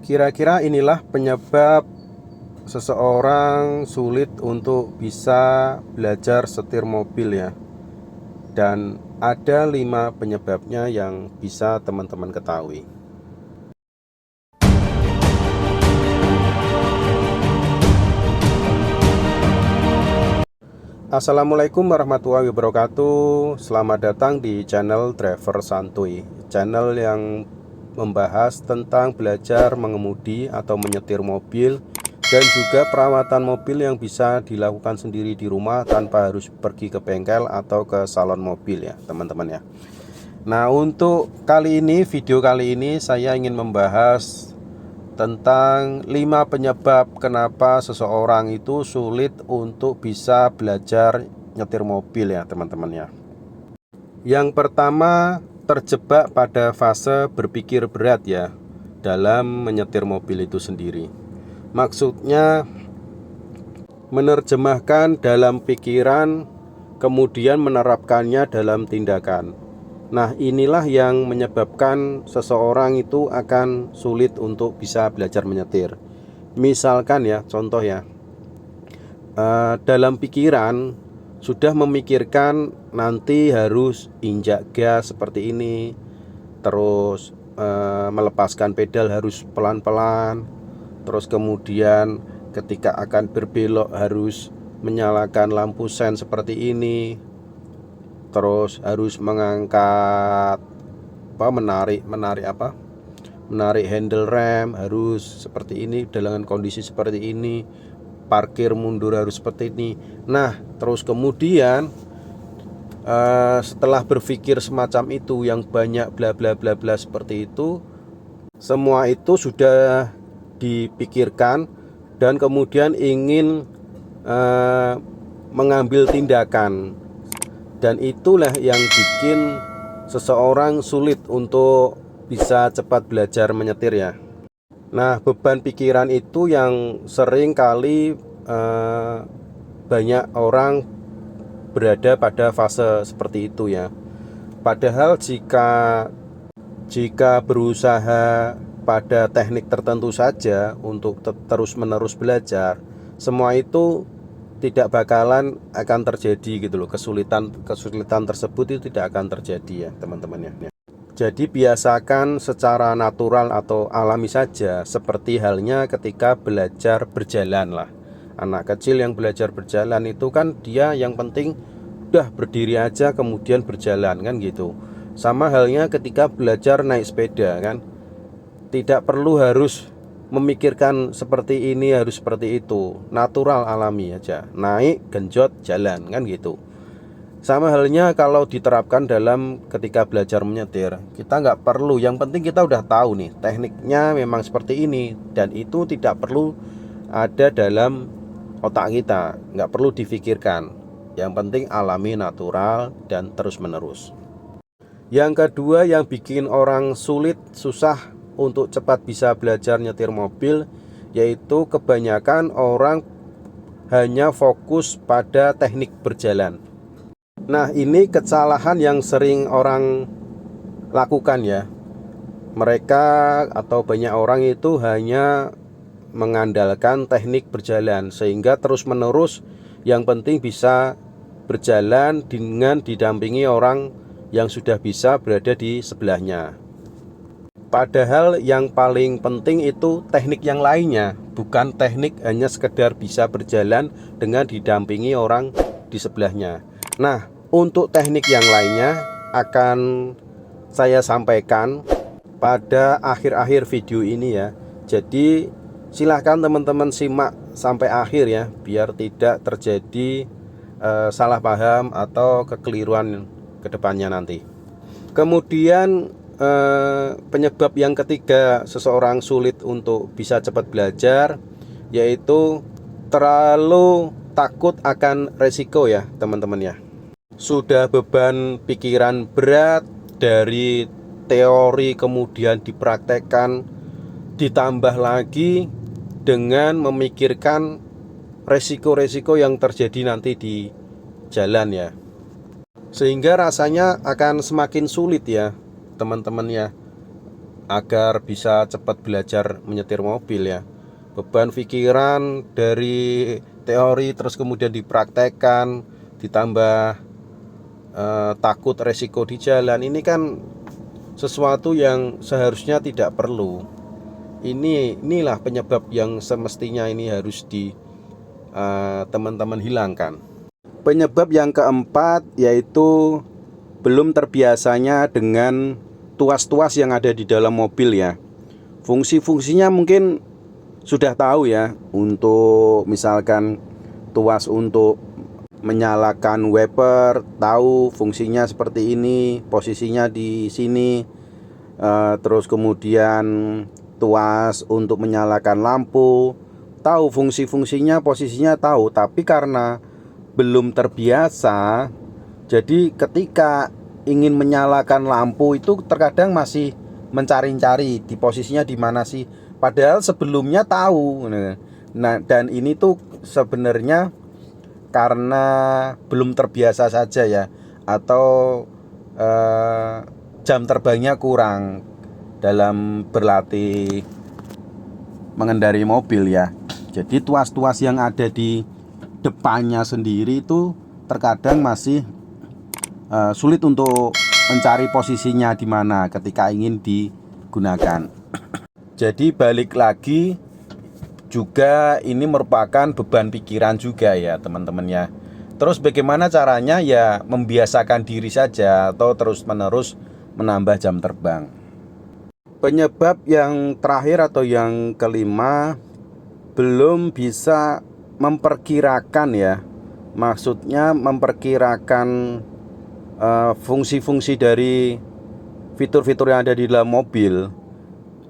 Kira-kira inilah penyebab seseorang sulit untuk bisa belajar setir mobil ya. Dan ada 5 penyebabnya yang bisa teman-teman ketahui. Assalamualaikum warahmatullahi wabarakatuh. Selamat datang di channel Driver Santuy, channel yang membahas tentang belajar mengemudi atau menyetir mobil dan juga perawatan mobil yang bisa dilakukan sendiri di rumah tanpa harus pergi ke bengkel atau ke salon mobil ya teman-teman ya. Nah, untuk video kali ini saya ingin membahas tentang 5 penyebab kenapa seseorang itu sulit untuk bisa belajar nyetir mobil ya teman-teman ya. Yang pertama, terjebak pada fase berpikir berat ya dalam menyetir mobil itu sendiri. Maksudnya menerjemahkan dalam pikiran kemudian menerapkannya dalam tindakan. Nah, inilah yang menyebabkan seseorang itu akan sulit untuk bisa belajar menyetir. Misalkan ya, contoh ya, dalam pikiran sudah memikirkan nanti harus injak gas seperti ini, terus melepaskan pedal harus pelan-pelan, terus kemudian ketika akan berbelok harus menyalakan lampu sen seperti ini, terus harus mengangkat menarik handle rem harus seperti ini dengan kondisi seperti ini, parkir mundur harus seperti ini. Nah, terus kemudian setelah berpikir semacam itu yang banyak bla bla bla bla seperti itu, semua itu sudah dipikirkan dan kemudian ingin mengambil tindakan. Dan itulah yang bikin seseorang sulit untuk bisa cepat belajar menyetir ya. Nah, beban pikiran itu yang sering kali banyak orang berada pada fase seperti itu ya. Padahal jika berusaha pada teknik tertentu saja untuk terus-menerus belajar, semua itu tidak bakalan akan terjadi gitu loh. Kesulitan tersebut itu tidak akan terjadi ya teman-teman ya. Jadi biasakan secara natural atau alami saja, seperti halnya ketika belajar berjalan lah. Anak kecil yang belajar berjalan itu kan dia yang penting udah berdiri aja kemudian berjalan kan gitu. Sama halnya ketika belajar naik sepeda kan, tidak perlu harus memikirkan seperti ini harus seperti itu, natural alami aja, naik genjot jalan kan gitu. Sama halnya kalau diterapkan dalam ketika belajar menyetir, kita nggak perlu, yang penting kita udah tahu nih tekniknya memang seperti ini, dan itu tidak perlu ada dalam otak kita, nggak perlu difikirkan. Yang penting alami, natural, dan terus menerus. Yang kedua yang bikin orang susah untuk cepat bisa belajar nyetir mobil, yaitu kebanyakan orang hanya fokus pada teknik berjalan. Nah, ini kesalahan yang sering orang lakukan ya. Mereka atau banyak orang itu hanya mengandalkan teknik berjalan, sehingga terus menerus yang penting bisa berjalan dengan didampingi orang yang sudah bisa berada di sebelahnya. Padahal yang paling penting itu teknik yang lainnya, bukan teknik hanya sekedar bisa berjalan dengan didampingi orang di sebelahnya. Nah, untuk teknik yang lainnya akan saya sampaikan pada akhir-akhir video ini ya. Jadi silahkan teman-teman simak sampai akhir ya, biar tidak terjadi salah paham atau kekeliruan ke depannya nanti. Kemudian penyebab yang ketiga seseorang sulit untuk bisa cepat belajar, yaitu terlalu takut akan resiko ya teman-teman ya. Sudah beban pikiran berat dari teori kemudian dipraktekkan, ditambah lagi dengan memikirkan resiko-resiko yang terjadi nanti di jalan ya, sehingga rasanya akan semakin sulit ya teman-teman ya. agar bisa cepat belajar menyetir mobil ya. Beban pikiran dari teori terus kemudian dipraktekkan, ditambah takut resiko di jalan, ini kan sesuatu yang seharusnya tidak perlu. Inilah penyebab yang semestinya ini harus teman-teman hilangkan. Penyebab yang keempat yaitu belum terbiasanya dengan tuas-tuas yang ada di dalam mobil ya. Fungsi-fungsinya mungkin sudah tahu ya, untuk misalkan tuas untuk menyalakan wiper, tahu fungsinya seperti ini, posisinya di sini. Terus kemudian tuas untuk menyalakan lampu, tahu fungsi-fungsinya, posisinya tahu, tapi karena belum terbiasa, jadi ketika ingin menyalakan lampu itu terkadang masih mencari-cari di posisinya di mana sih, padahal sebelumnya tahu. Nah, dan ini tuh sebenarnya karena belum terbiasa saja ya, atau jam terbangnya kurang dalam berlatih mengendarai mobil ya. Jadi tuas-tuas yang ada di depannya sendiri itu terkadang masih sulit untuk mencari posisinya di mana ketika ingin digunakan. Jadi balik lagi, juga ini merupakan beban pikiran juga ya teman-teman ya. Terus bagaimana caranya ya, membiasakan diri saja atau terus-menerus menambah jam terbang. Penyebab yang terakhir atau yang kelima, belum bisa memperkirakan ya. Maksudnya memperkirakan fungsi-fungsi dari fitur-fitur yang ada di dalam mobil.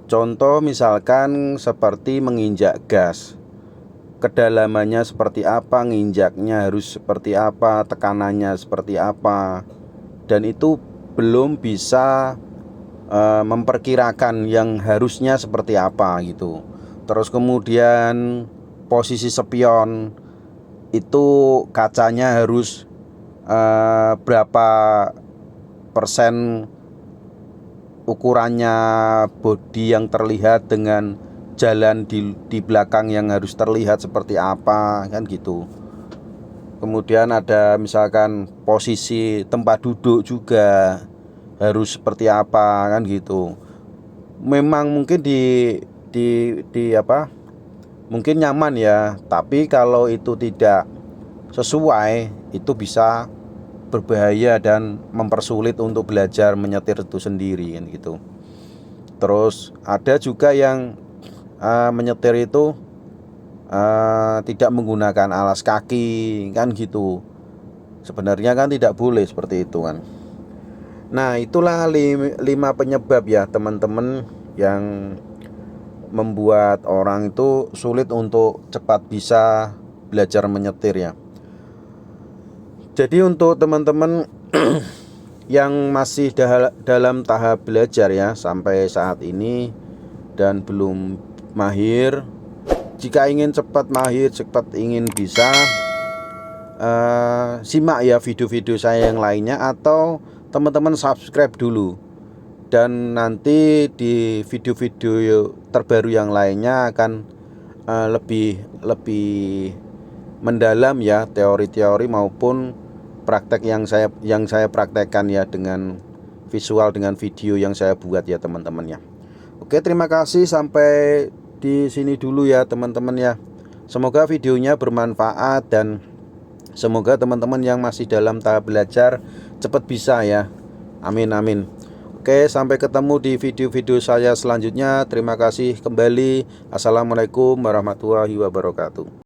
Contoh misalkan seperti menginjak gas, kedalamannya seperti apa, nginjaknya harus seperti apa, tekanannya seperti apa. Dan itu belum bisa memperkirakan yang harusnya seperti apa gitu. Terus kemudian posisi spion itu kacanya harus berapa persen ukurannya bodi yang terlihat dengan jalan di belakang yang harus terlihat seperti apa, kan gitu. Kemudian ada misalkan posisi tempat duduk juga harus seperti apa, kan gitu. Memang mungkin mungkin nyaman ya, tapi kalau itu tidak sesuai, itu bisa berbahaya dan mempersulit untuk belajar menyetir itu sendiri, kan gitu. Terus ada juga yang menyetir itu tidak menggunakan alas kaki, kan gitu. Sebenarnya kan tidak boleh seperti itu kan. Nah, itulah 5 penyebab ya teman-teman yang membuat orang itu sulit untuk cepat bisa belajar menyetir ya. Jadi untuk teman-teman yang masih dalam tahap belajar ya sampai saat ini dan belum mahir, jika ingin cepat mahir, cepat ingin bisa, simak ya video-video saya yang lainnya, atau teman-teman subscribe dulu. Dan nanti di video-video terbaru yang lainnya akan lebih mendalam ya, teori-teori maupun praktek yang saya praktekkan ya, dengan visual, dengan video yang saya buat ya teman-teman ya. Oke, terima kasih, sampai di sini dulu ya teman-teman ya. Semoga videonya bermanfaat dan semoga teman-teman yang masih dalam tahap belajar cepat bisa ya. Amin amin. Oke, sampai ketemu di video-video saya selanjutnya. Terima kasih kembali. Assalamualaikum warahmatullahi wabarakatuh.